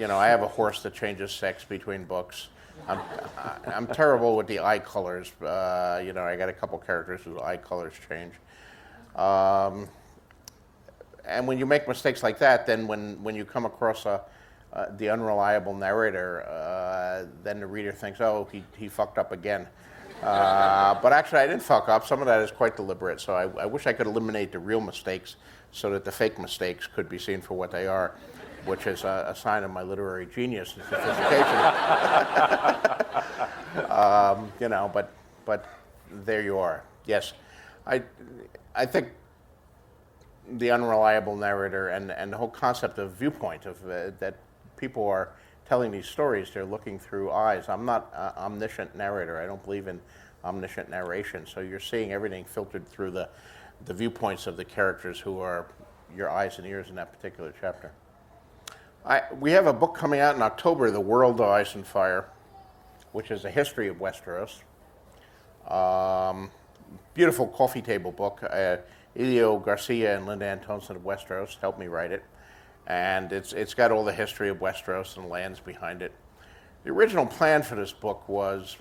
I have a horse that changes sex between books. I'm terrible with the eye colors. I got a couple characters whose eye colors change. And when you make mistakes like that, then when you come across the unreliable narrator, then the reader thinks, oh, he fucked up again. But actually, I didn't fuck up. Some of that is quite deliberate. So I wish I could eliminate the real mistakes so that the fake mistakes could be seen for what they are, which is a sign of my literary genius and sophistication. But there you are. Yes, I think the unreliable narrator and the whole concept of viewpoint of that people are telling these stories, they're looking through eyes. I'm not an omniscient narrator. I don't believe in omniscient narration. So you're seeing everything filtered through the viewpoints of the characters who are your eyes and ears in that particular chapter. We have a book coming out in October, The World of Ice and Fire, which is a history of Westeros. Beautiful coffee table book. Elio Garcia and Linda Antonsen of Westeros helped me write it. And it's got all the history of Westeros and lands behind it. The original plan for this book was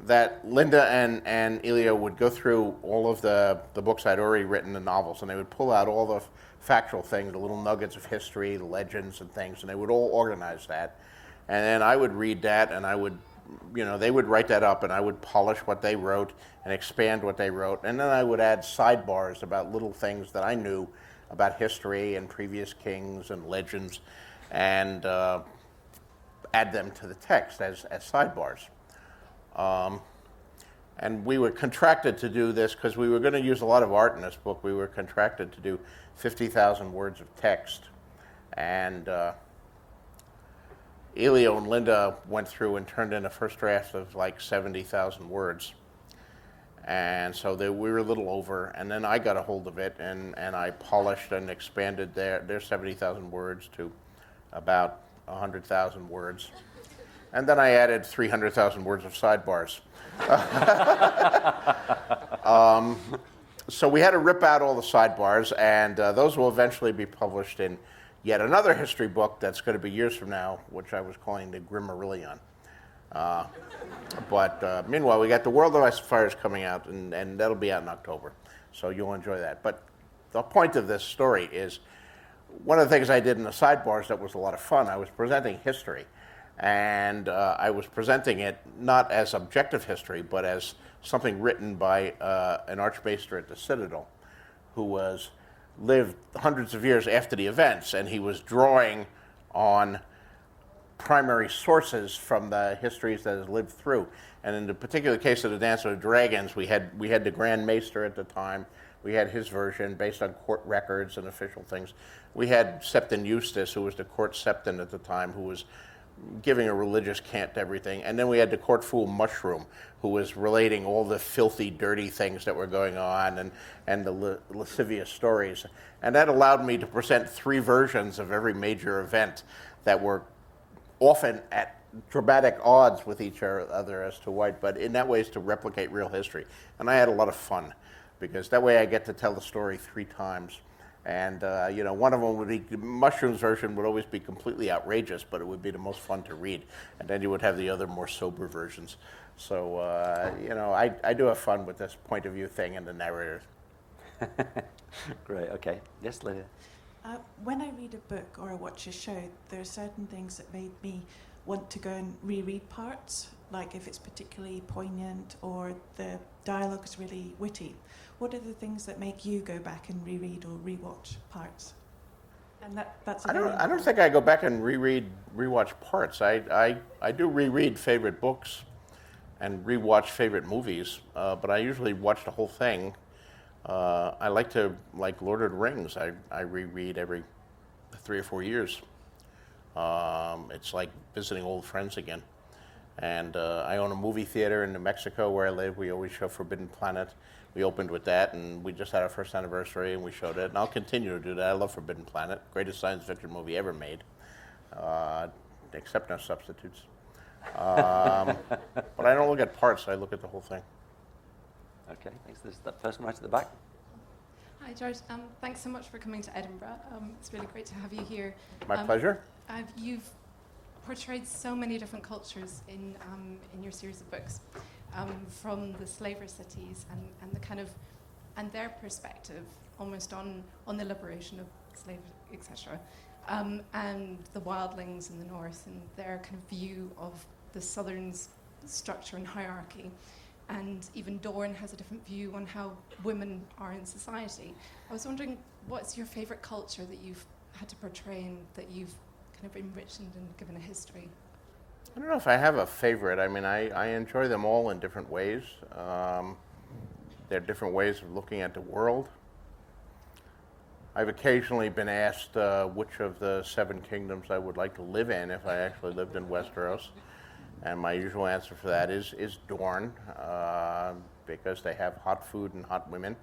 that Linda and Elio would go through all of the books I'd already written, the novels, and they would pull out all the factual things, the little nuggets of history, the legends and things, and they would all organize that. And then I would read that, and I would, they would write that up, and I would polish what they wrote and expand what they wrote. And then I would add sidebars about little things that I knew about history and previous kings and legends, and add them to the text as sidebars. And we were contracted to do this because we were going to use a lot of art in this book. We were contracted to do 50,000 words of text. And Elio and Linda went through and turned in a first draft of like 70,000 words. And so we were a little over, and then I got a hold of it, and I polished and expanded their 70,000 words to about 100,000 words. And then I added 300,000 words of sidebars. So we had to rip out all the sidebars, and those will eventually be published in yet another history book that's going to be years from now, which I was calling the Grimmarillion. But meanwhile, we got The World of Ice and Fire coming out, and that'll be out in October. So you'll enjoy that. But the point of this story is one of the things I did in the sidebars that was a lot of fun. I was presenting history, and I was presenting it not as objective history, but as something written by an archmaester at the Citadel who lived hundreds of years after the events, and he was drawing on primary sources from the histories that has lived through. And in the particular case of the Dance of the Dragons, we had the Grand Maester at the time. We had his version based on court records and official things. We had Septon Eustace, who was the court septon at the time, who was giving a religious cant to everything. And then we had the court fool Mushroom, who was relating all the filthy, dirty things that were going on and the lascivious stories. And that allowed me to present three versions of every major event that were often at dramatic odds with each other as to what, but in that way is to replicate real history. And I had a lot of fun, because that way I get to tell the story three times. And one of them would be Mushroom's version would always be completely outrageous, but it would be the most fun to read. And then you would have the other more sober versions. So I do have fun with this point of view thing and the narrator. Great. Okay. Yes, Lydia. When I read a book or I watch a show, there are certain things that made me want to go and reread parts, like if it's particularly poignant or the dialogue is really witty. What are the things that make you go back and reread or rewatch parts? And that's I don't think I go back and rewatch parts. I do reread favorite books and rewatch favorite movies, but I usually watch the whole thing. I like Lord of the Rings. I reread every 3 or 4 years. It's like visiting old friends again. And I own a movie theater in New Mexico where I live. We always show Forbidden Planet. We opened with that, and we just had our first anniversary, and we showed it. And I'll continue to do that. I love Forbidden Planet. Greatest science fiction movie ever made, except No Substitutes. But I don't look at parts. I look at the whole thing. Okay, thanks. There's that person right at the back. Hi, George. Thanks so much for coming to Edinburgh. It's really great to have you here. My pleasure. You've portrayed so many different cultures in your series of books, from the slaver cities and the kind of and their perspective almost on the liberation of slaves, etc. And the wildlings in the north and their kind of view of the southern's structure and hierarchy. And even Dorn has a different view on how women are in society. I was wondering, what's your favourite culture that you've had to portray and that you've kind of enriched and given a history? I don't know if I have a favorite. I mean, I enjoy them all in different ways. They're different ways of looking at the world. I've occasionally been asked which of the 7 kingdoms I would like to live in if I actually lived in Westeros. And my usual answer for that is Dorne, because they have hot food and hot women.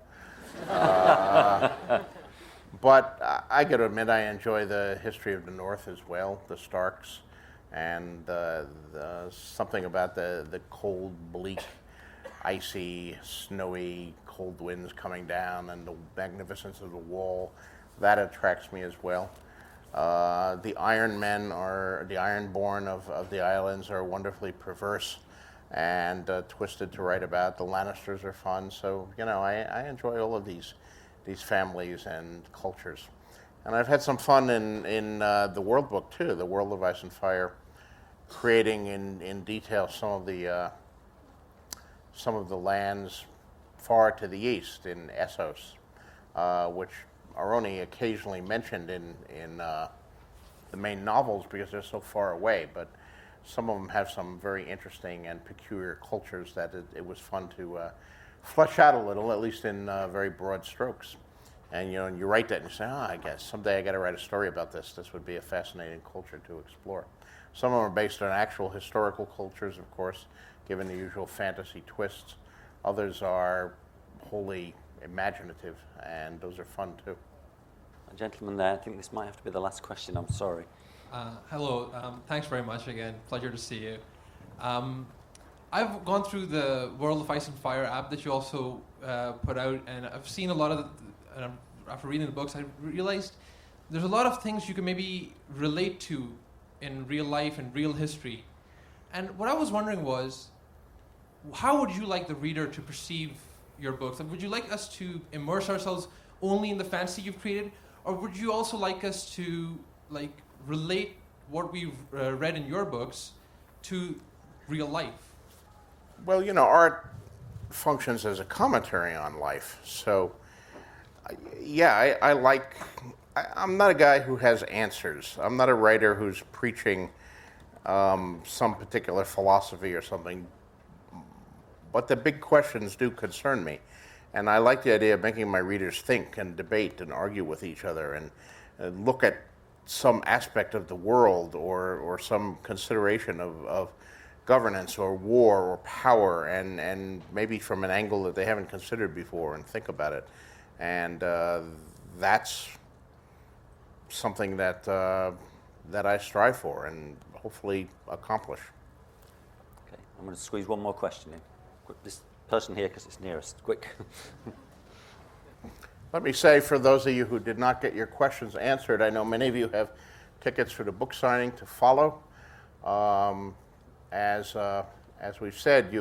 But I got to admit, I enjoy the history of the North as well, the Starks, and something about the cold, bleak, icy, snowy, cold winds coming down and the magnificence of the wall. That attracts me as well. The Iron Men or the Ironborn of the islands are wonderfully perverse and twisted to write about. The Lannisters are fun, so I enjoy all of these families and cultures. And I've had some fun in the World Book too, the World of Ice and Fire, creating in detail some of the lands far to the east in Essos, which are only occasionally mentioned in the main novels because they're so far away, but some of them have some very interesting and peculiar cultures that it was fun to flesh out a little, at least in very broad strokes. And you write that and you say, I guess someday I got to write a story about this. This would be a fascinating culture to explore. Some of them are based on actual historical cultures, of course, given the usual fantasy twists. Others are wholly imaginative, and those are fun too. A gentleman there, I think this might have to be the last question, I'm sorry. Hello, thanks very much again, pleasure to see you. I've gone through the World of Ice and Fire app that you also put out, and I've seen a lot of, and after reading the books, I realized there's a lot of things you can maybe relate to in real life and real history. And what I was wondering was, how would you like the reader to perceive your books? Would you like us to immerse ourselves only in the fantasy you've created, or would you also like us to relate what we've read in your books to real life? Well, art functions as a commentary on life. So, yeah, I'm not a guy who has answers. I'm not a writer who's preaching some particular philosophy or something. But the big questions do concern me. And I like the idea of making my readers think and debate and argue with each other and look at some aspect of the world or some consideration of governance or war or power and maybe from an angle that they haven't considered before and think about it. And that's something that I strive for and hopefully accomplish. Okay, I'm going to squeeze one more question in. This person here, because it's nearest. Quick. Let me say, for those of you who did not get your questions answered, I know many of you have tickets for the book signing to follow. As we've said,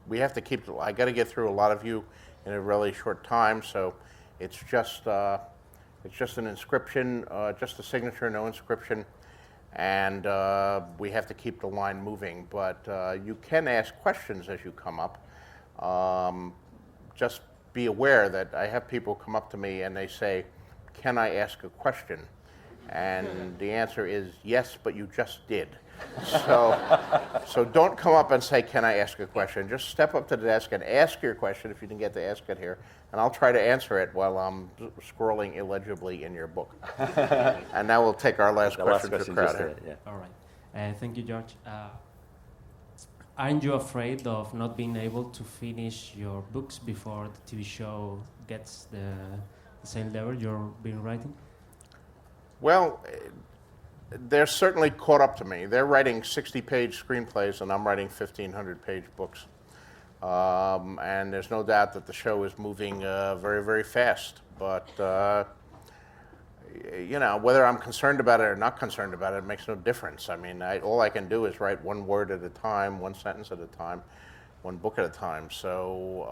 we have to keep. I got to get through a lot of you in a really short time, so it's just an inscription, just a signature, no inscription, and we have to keep the line moving. But you can ask questions as you come up. Just be aware that I have people come up to me and they say, "Can I ask a question?" And the answer is yes, but you just did. So don't come up and say, "Can I ask a question?" Just step up to the desk and ask your question if you didn't get to ask it here, and I'll try to answer it while I'm scrolling illegibly in your book. And now we'll take our last question for the crowd here. Yeah. All right. Thank you, George. Aren't you afraid of not being able to finish your books before the TV show gets the same level you're been writing? Well, they're certainly caught up to me. They're writing 60-page screenplays, and I'm writing 1,500-page books. And there's no doubt that the show is moving very, very fast. But, whether I'm concerned about it or not concerned about it makes no difference. I mean, all I can do is write one word at a time, one sentence at a time, one book at a time. So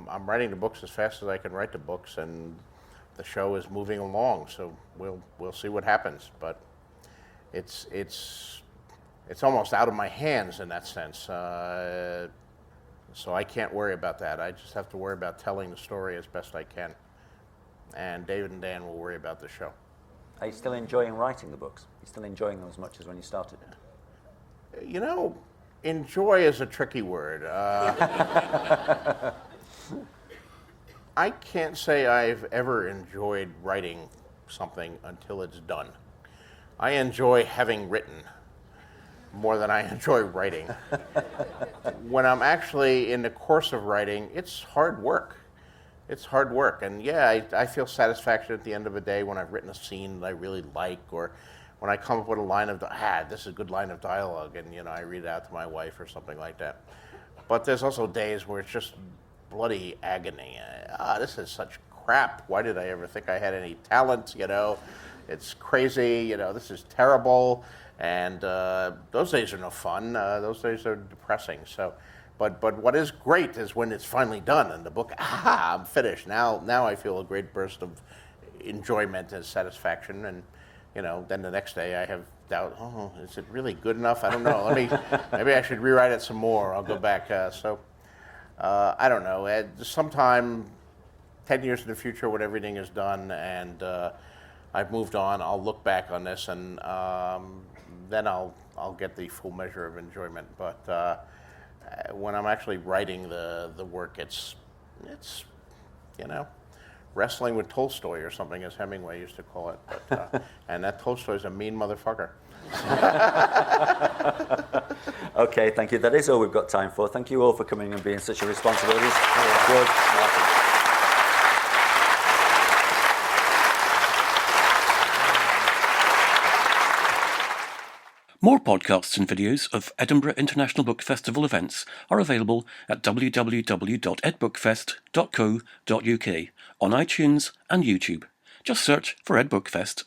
I'm writing the books as fast as I can write the books, and the show is moving along. So we'll see what happens. But it's almost out of my hands in that sense. So I can't worry about that. I just have to worry about telling the story as best I can. And David and Dan will worry about the show. Are you still enjoying writing the books? Are you still enjoying them as much as when you started? Enjoy is a tricky word. I can't say I've ever enjoyed writing something until it's done. I enjoy having written more than I enjoy writing. When I'm actually in the course of writing, it's hard work. It's hard work. And yeah, I feel satisfaction at the end of a day when I've written a scene that I really like, or when I come up with a line of, this is a good line of dialogue, and I read it out to my wife or something like that. But there's also days where it's just bloody agony. This is such crap. Why did I ever think I had any talent? It's crazy. This is terrible. And those days are no fun. Those days are depressing. So, but what is great is when it's finally done and the book, I'm finished. Now I feel a great burst of enjoyment and satisfaction. And then the next day I have doubt. Oh, is it really good enough? I don't know. Maybe I should rewrite it some more. I'll go back. I don't know. Sometime 10 years in the future, when everything is done and I've moved on, I'll look back on this, and then I'll get the full measure of enjoyment. But when I'm actually writing the work, it's wrestling with Tolstoy or something, as Hemingway used to call it. But, and that Tolstoy's a mean motherfucker. Okay, thank you. That is all we've got time for. Thank you all for coming and being such a responsible audience. George, Martin. More podcasts and videos of Edinburgh International Book Festival events are available at www.edbookfest.co.uk on iTunes and YouTube. Just search for Ed Book Fest.